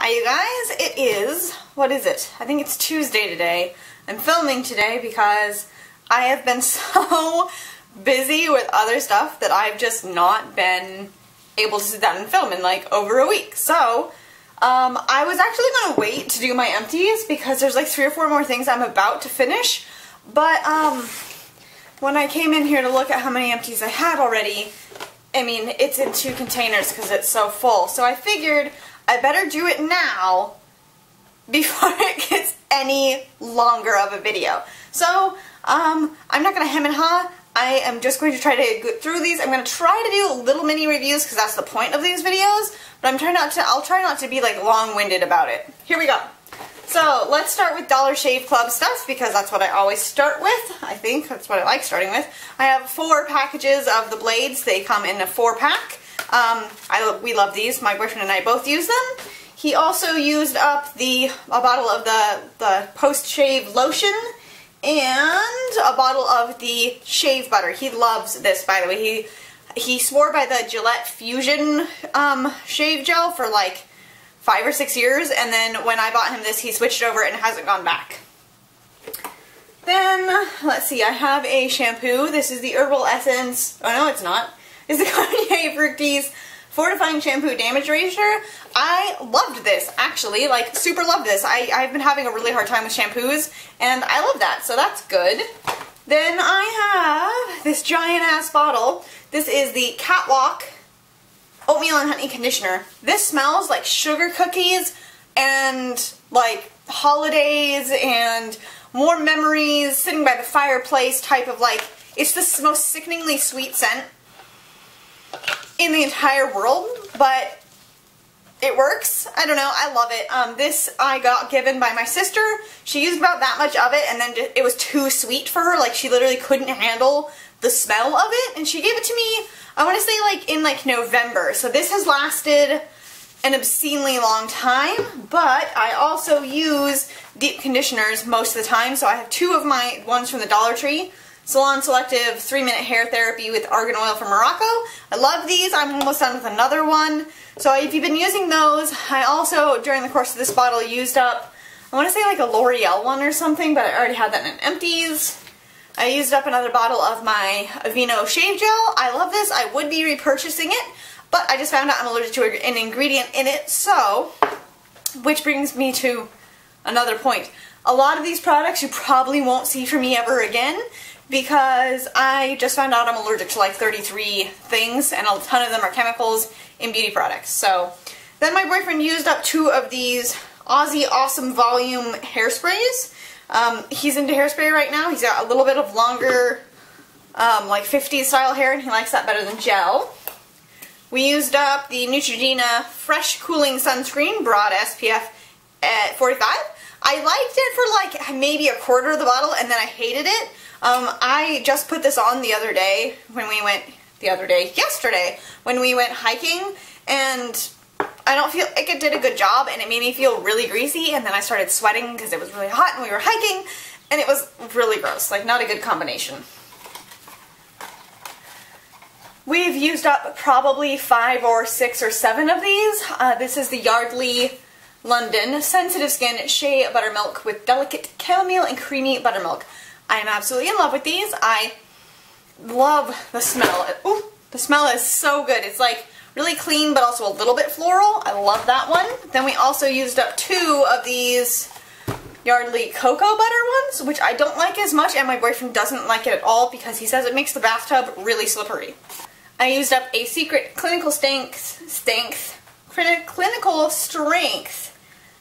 Hi you guys, it is, what is it? I think it's Tuesday today. I'm filming today because I have been so busy with other stuff that I've just not been able to sit down and film in like over a week. So, I was actually going to wait to do my empties because there's like 3 or 4 more things I'm about to finish. But, when I came in here to look at how many empties I had already, I mean, it's in 2 containers because it's so full. So I figured I better do it now before it gets any longer of a video. So, I'm not going to hem and haw. I am just going to try to go through these. I'm going to try to do little mini reviews because that's the point of these videos. But I'll try not to be like long-winded about it. Here we go. So, let's start with Dollar Shave Club stuff because that's what I always start with. I think that's what I like starting with. I have 4 packages of the blades. They come in a 4-pack. We love these. My boyfriend and I both use them. He also used up a bottle of the post-shave lotion and a bottle of the shave butter. He loves this, by the way. He swore by the Gillette Fusion shave gel for like 5 or 6 years, and then when I bought him this, he switched over and hasn't gone back. Then, let's see, I have a shampoo. This is the Herbal Essence, oh no it's not, it's the Garnier Fructis Fortifying Shampoo Damage Eraser. I loved this, actually, like super loved this. I've been having a really hard time with shampoos, and I love that, so that's good. Then I have this giant ass bottle. This is the Catwalk Oatmeal and Honey Conditioner. This smells like sugar cookies and like holidays and warm memories, sitting by the fireplace type of like, it's the most sickeningly sweet scent in the entire world, but it works. I don't know, I love it. This I got given by my sister. She used about that much of it and then it was too sweet for her, like she literally couldn't handle the smell of it, and she gave it to me, I want to say like in like November. So this has lasted an obscenely long time, but I also use deep conditioners most of the time. So I have 2 of my ones from the Dollar Tree. Salon Selective 3-minute hair therapy with argan oil from Morocco. I love these. I'm almost done with another one. So if you've been using those, I also, during the course of this bottle, used up, I want to say like a L'Oreal one or something, but I already had that in Empties. I used up another bottle of my Aveeno shave gel. I love this. I would be repurchasing it, but I just found out I'm allergic to an ingredient in it, so, which brings me to another point. A lot of these products you probably won't see from me ever again because I just found out I'm allergic to like 33 things, and a ton of them are chemicals in beauty products. So, then my boyfriend used up 2 of these Aussie Awesome Volume hairsprays. He's into hairspray right now. He's got a little bit of longer, like 50s style hair, and he likes that better than gel. We used up the Neutrogena Fresh Cooling Sunscreen, broad SPF at 45. I liked it for like maybe a quarter of the bottle, and then I hated it. I just put this on the other day when we went, yesterday, when we went hiking, and I don't feel like it did a good job, and it made me feel really greasy, and then I started sweating because it was really hot and we were hiking, and it was really gross, like not a good combination. We've used up probably 5 or 6 or 7 of these. This is the Yardley London Sensitive Skin Shea Buttermilk with delicate chamomile and creamy buttermilk. I am absolutely in love with these. I love the smell. Ooh, the smell is so good. It's like really clean, but also a little bit floral. I love that one. Then we also used up 2 of these Yardley Cocoa Butter ones, which I don't like as much, and my boyfriend doesn't like it at all because he says it makes the bathtub really slippery. I used up a Secret Clinical Strength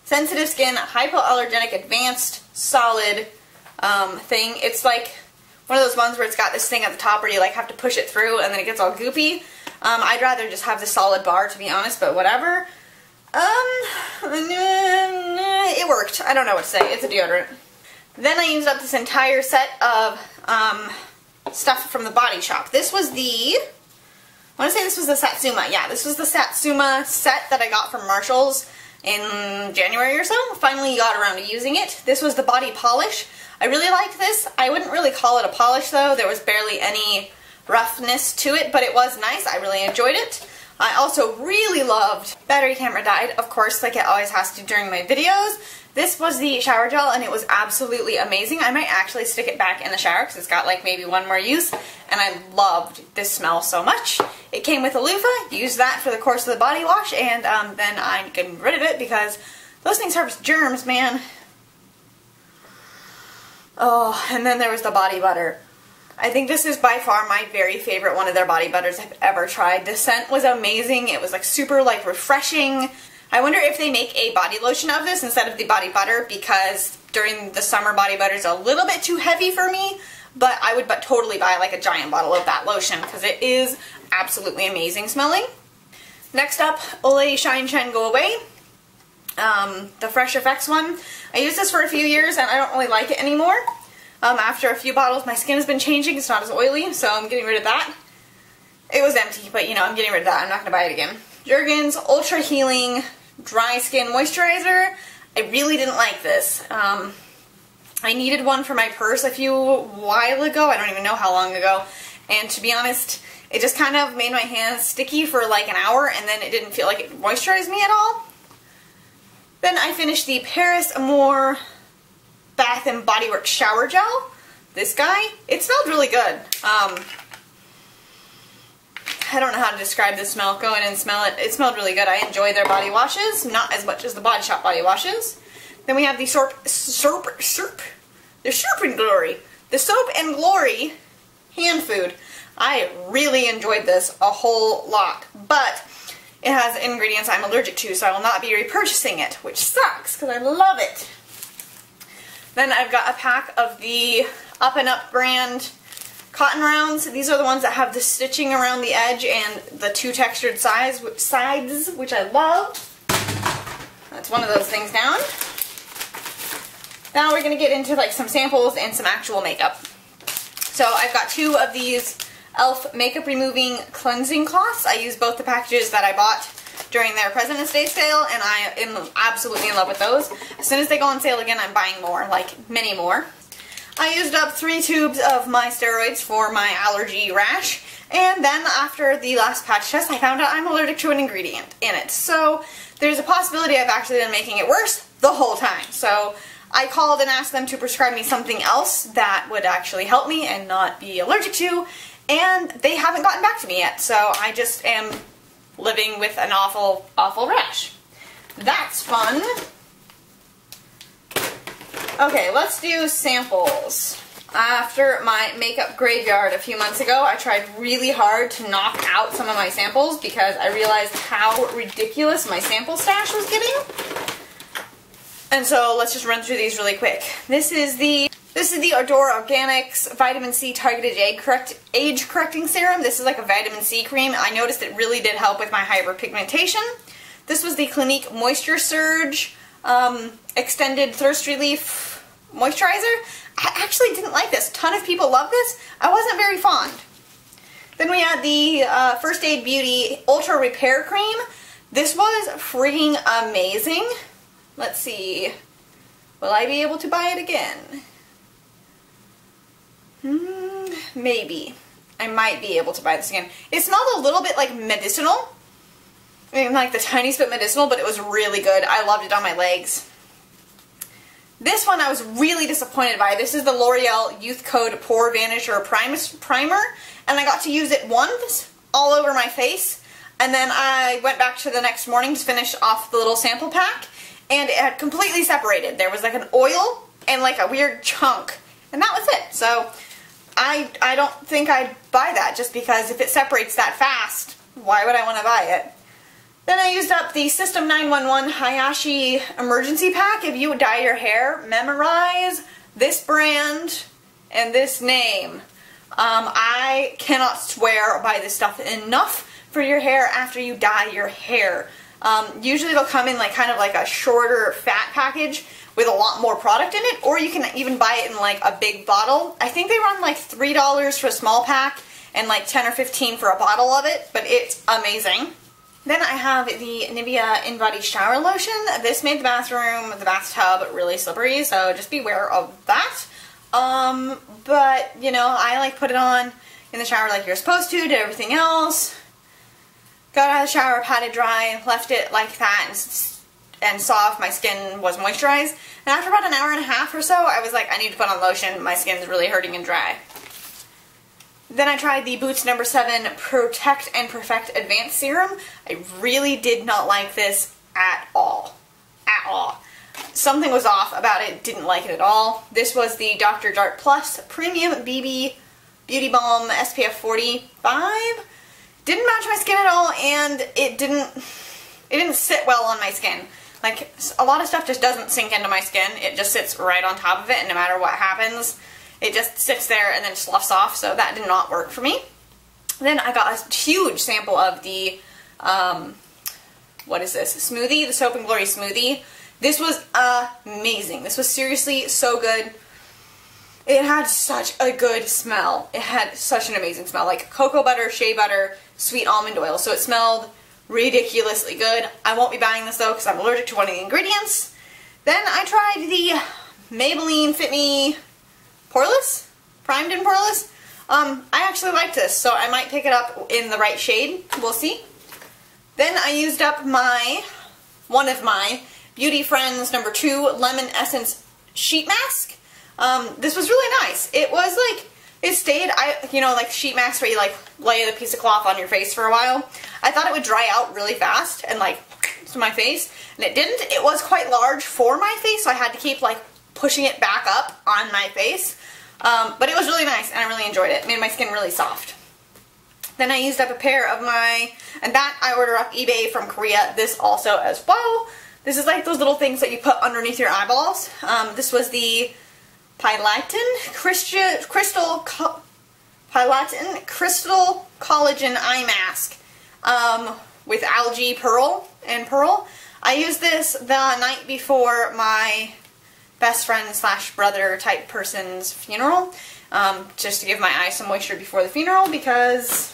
Sensitive Skin Hypoallergenic Advanced Solid thing. It's like one of those ones where it's got this thing at the top where you like have to push it through and then it gets all goopy. I'd rather just have the solid bar, to be honest, but whatever. It worked. I don't know what to say. It's a deodorant. Then I used up this entire set of stuff from the Body Shop. This was the, I want to say this was the Satsuma. Yeah, this was the Satsuma set that I got from Marshall's in January or so. Finally got around to using it. This was the body polish. I really liked this. I wouldn't really call it a polish though. There was barely any roughness to it, but it was nice. I really enjoyed it. I also really loved, battery camera died, of course, like it always has to during my videos. This was the shower gel and it was absolutely amazing. I might actually stick it back in the shower because it's got like maybe one more use, and I loved this smell so much. It came with a loofah, used that for the course of the body wash, and then I got rid of it because those things harvest germs, man. Oh, and then there was the body butter. I think this is by far my very favorite one of their body butters I've ever tried. The scent was amazing. It was like super like refreshing. I wonder if they make a body lotion of this instead of the body butter, because during the summer body butter is a little bit too heavy for me, but I would totally buy like a giant bottle of that lotion because it is absolutely amazing smelling. Next up, Olay Shine Shine Go Away. The Fresh Effects one. I used this for a few years and I don't really like it anymore. After a few bottles, my skin has been changing. It's not as oily, so I'm getting rid of that. It was empty, but you know, I'm getting rid of that. I'm not going to buy it again. Jergens Ultra Healing Dry Skin Moisturizer. I really didn't like this. I needed one for my purse a while ago. I don't even know how long ago. And to be honest, it just kind of made my hands sticky for like an hour, and then it didn't feel like it moisturized me at all. Then I finished the Paris Amour Bath and Body Works Shower Gel. This guy, it smelled really good. I don't know how to describe the smell. Go in and smell it. It smelled really good. I enjoy their body washes, not as much as the Body Shop body washes. Then we have the the Soap and Glory. The Soap and Glory hand food. I really enjoyed this a whole lot, but it has ingredients I'm allergic to, so I will not be repurchasing it, which sucks because I love it. Then I've got a pack of the Up and Up brand cotton rounds. These are the ones that have the stitching around the edge and the two textured sides, which I love. That's one of those things down. Now we're going to get into like some samples and some actual makeup. So I've got two of these e.l.f. makeup removing cleansing cloths. I used both the packages that I bought during their President's Day sale, and I am absolutely in love with those. As soon as they go on sale again, I'm buying more, like many more. I used up 3 tubes of my steroids for my allergy rash, and then after the last patch test, I found out I'm allergic to an ingredient in it. So there's a possibility I've actually been making it worse the whole time. So I called and asked them to prescribe me something else that would actually help me and not be allergic to, and they haven't gotten back to me yet. So I just am living with an awful, awful rash. That's fun. Okay, let's do samples. After my makeup graveyard a few months ago, I tried really hard to knock out some of my samples because I realized how ridiculous my sample stash was getting. And so let's just run through these really quick. This is the Adore Organics Vitamin C Targeted Age Correcting Serum. This is like a vitamin C cream. I noticed it really did help with my hyperpigmentation. This was the Clinique Moisture Surge Extended Thirst Relief Moisturizer. I actually didn't like this. A ton of people love this. I wasn't very fond. Then we had the First Aid Beauty Ultra Repair Cream. This was freaking amazing. Let's see. Will I be able to buy it again? Maybe. I might be able to buy this again. It smelled a little bit like medicinal. I mean, like the tiniest bit medicinal, but it was really good. I loved it on my legs. This one I was really disappointed by. This is the L'Oreal Youth Code Pore Vanisher Primer, and I got to use it once all over my face, and then I went back to the next morning to finish off the little sample pack, and it had completely separated. There was like an oil and like a weird chunk, and that was it. So I don't think I'd buy that, just because if it separates that fast, why would I want to buy it? Then I used up the System 911 Hayashi Emergency Pack. If you dye your hair, memorize this brand and this name. I cannot swear by this stuff enough for your hair after you dye your hair. Usually it'll come in like kind of like a shorter fat package with a lot more product in it, or you can even buy it in like a big bottle. I think they run like $3 for a small pack and like 10 or 15 for a bottle of it, but it's amazing. Then I have the Nivea In-Body Shower Lotion. This made the bathtub really slippery, so just beware of that. But, you know, I like put it on in the shower like you're supposed to, did everything else. got out of the shower, patted dry, left it like that, and saw if my skin was moisturized. And after about an hour and a half or so, I was like, I need to put on lotion. My skin's really hurting and dry. Then I tried the Boots No. 7 Protect and Perfect Advanced Serum. I really did not like this at all. At all. Something was off about it. Didn't like it at all. This was the Dr. Jart Plus Premium BB Beauty Balm SPF 45. Didn't match my skin at all, and it didn't sit well on my skin. Like, a lot of stuff just doesn't sink into my skin. It just sits right on top of it, and no matter what happens, it just sits there and then sloughs off, so that did not work for me. Then I got a huge sample of the, what is this? Smoothie, the Soap and Glory Smoothie. This was amazing. This was seriously so good. It had such a good smell. It had such an amazing smell. Like cocoa butter, shea butter, sweet almond oil. So it smelled ridiculously good. I won't be buying this though because I'm allergic to one of the ingredients. Then I tried the Maybelline Fit Me Poreless, Primed and Poreless. I actually liked this, so I might pick it up in the right shade. We'll see. Then I used up one of my Beauty Friends No. 2 Lemon Essence Sheet Mask. This was really nice. It was like, it stayed, you know, like sheet masks where you like lay the piece of cloth on your face for a while. I thought it would dry out really fast and like to my face, and it didn't. It was quite large for my face, so I had to keep like pushing it back up on my face. But it was really nice, and I really enjoyed it. It made my skin really soft. Then I used up a pair of and that I ordered off eBay from Korea, this also as well. This is like those little things that you put underneath your eyeballs. This was the Pilatin Crystal Collagen Eye Mask with algae pearl. I used this the night before my best friend / brother type person's funeral, just to give my eyes some moisture before the funeral because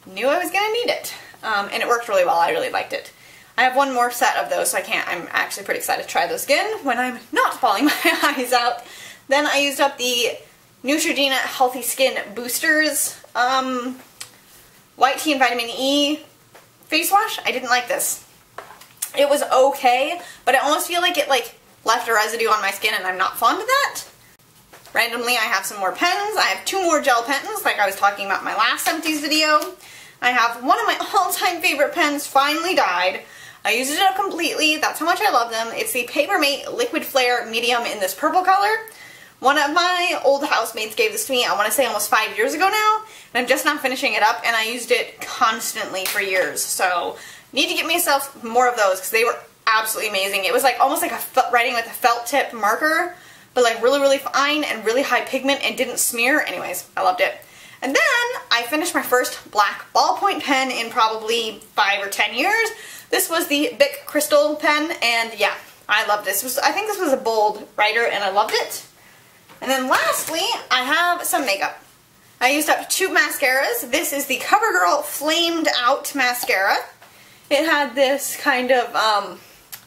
I knew I was going to need it. And it worked really well. I really liked it. I have one more set of those, so I'm actually pretty excited to try those again when I'm not bawling my eyes out. Then I used up the Neutrogena Healthy Skin Boosters White Tea and Vitamin E face wash. I didn't like this. It was okay, but I almost feel like it left a residue on my skin, and I'm not fond of that. Randomly, I have some more pens. I have 2 more gel pens, like I was talking about in my last Empties video. I have one of my all-time favorite pens finally died. I used it up completely. That's how much I love them. It's the Papermate Liquid Flare Medium in this purple color. One of my old housemates gave this to me, I want to say almost 5 years ago now, and I'm just now finishing it up, and I used it constantly for years, so need to get myself more of those because they were absolutely amazing. It was like almost like writing with a felt tip marker, but like really, really fine and really high pigment and didn't smear. Anyways, I loved it. And then I finished my first black ballpoint pen in probably 5 or 10 years. This was the Bic Crystal pen, and yeah, I loved this. I think this was a bold writer, and I loved it. And then lastly, I have some makeup. I used up 2 mascaras. This is the CoverGirl Flamed Out Mascara. It had this kind of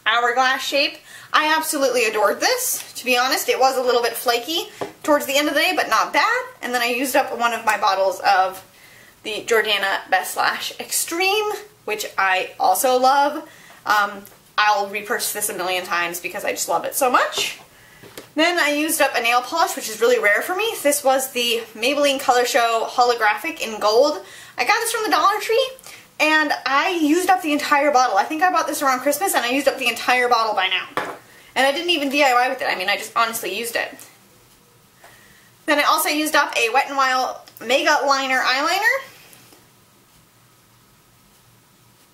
hourglass shape. I absolutely adored this. To be honest, it was a little bit flaky towards the end of the day, but not bad. And then I used up one of my bottles of the Jordana Best Lash Extreme, which I also love. I'll repurchase this a million times because I just love it so much. Then I used up a nail polish, which is really rare for me. This was the Maybelline Color Show Holographic in Gold. I got this from the Dollar Tree, and I used up the entire bottle. I think I bought this around Christmas, and I used up the entire bottle by now. And I didn't even DIY with it. I mean, I just honestly used it. Then I also used up a Wet n Wild Mega Liner Eyeliner.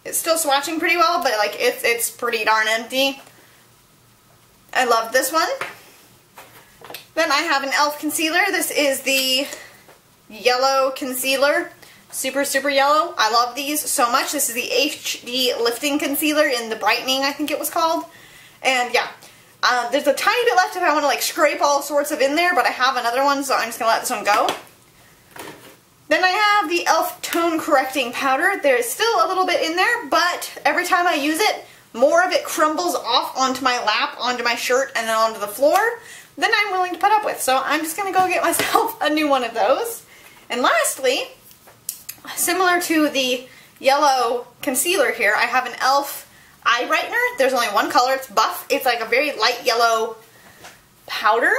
It's still swatching pretty well, but like it's pretty darn empty. I love this one. Then I have an e.l.f. concealer. This is the yellow concealer. Super, super yellow. I love these so much. This is the HD Lifting Concealer in the Brightening, I think it was called. And yeah, there's a tiny bit left if I want to like scrape all sorts of in there, but I have another one, so I'm just going to let this one go. Then I have the e.l.f. Tone Correcting Powder. There's still a little bit in there, but every time I use it, more of it crumbles off onto my lap, onto my shirt, and then onto the floor than I'm willing to put up with. So I'm just going to go get myself a new one of those. And lastly, similar to the yellow concealer here. I have an e.l.f. eye brightener. There's only one color. It's buff. It's like a very light yellow powder.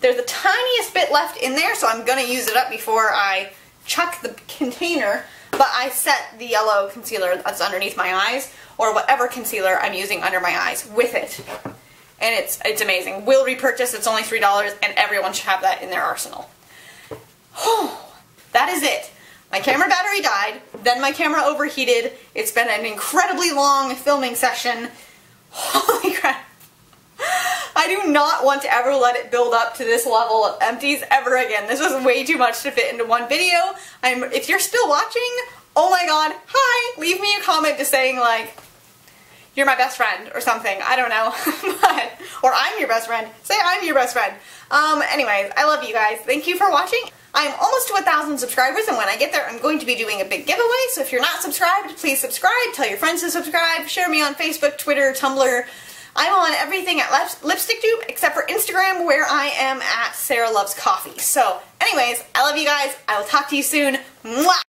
There's the tiniest bit left in there, so I'm going to use it up before I chuck the container. But I set the yellow concealer that's underneath my eyes, or whatever concealer I'm using under my eyes, with it. And it's amazing. Will repurchase. It's only $3, and everyone should have that in their arsenal. That is it. My camera battery died, then my camera overheated. It's been an incredibly long filming session. Holy crap. I do not want to ever let it build up to this level of empties ever again. This was way too much to fit into one video. If you're still watching, oh my god, hi! Leave me a comment just saying like, you're my best friend or something. I don't know. Or I'm your best friend. Say I'm your best friend. Anyways, I love you guys. Thank you for watching. I'm almost to 1,000 subscribers, and when I get there, I'm going to be doing a big giveaway, so if you're not subscribed, please subscribe, tell your friends to subscribe, share me on Facebook, Twitter, Tumblr. I'm on everything at Lipstick Dupe, except for Instagram, where I am at Sarah Loves Coffee. So, anyways, I love you guys. I will talk to you soon. Mwah!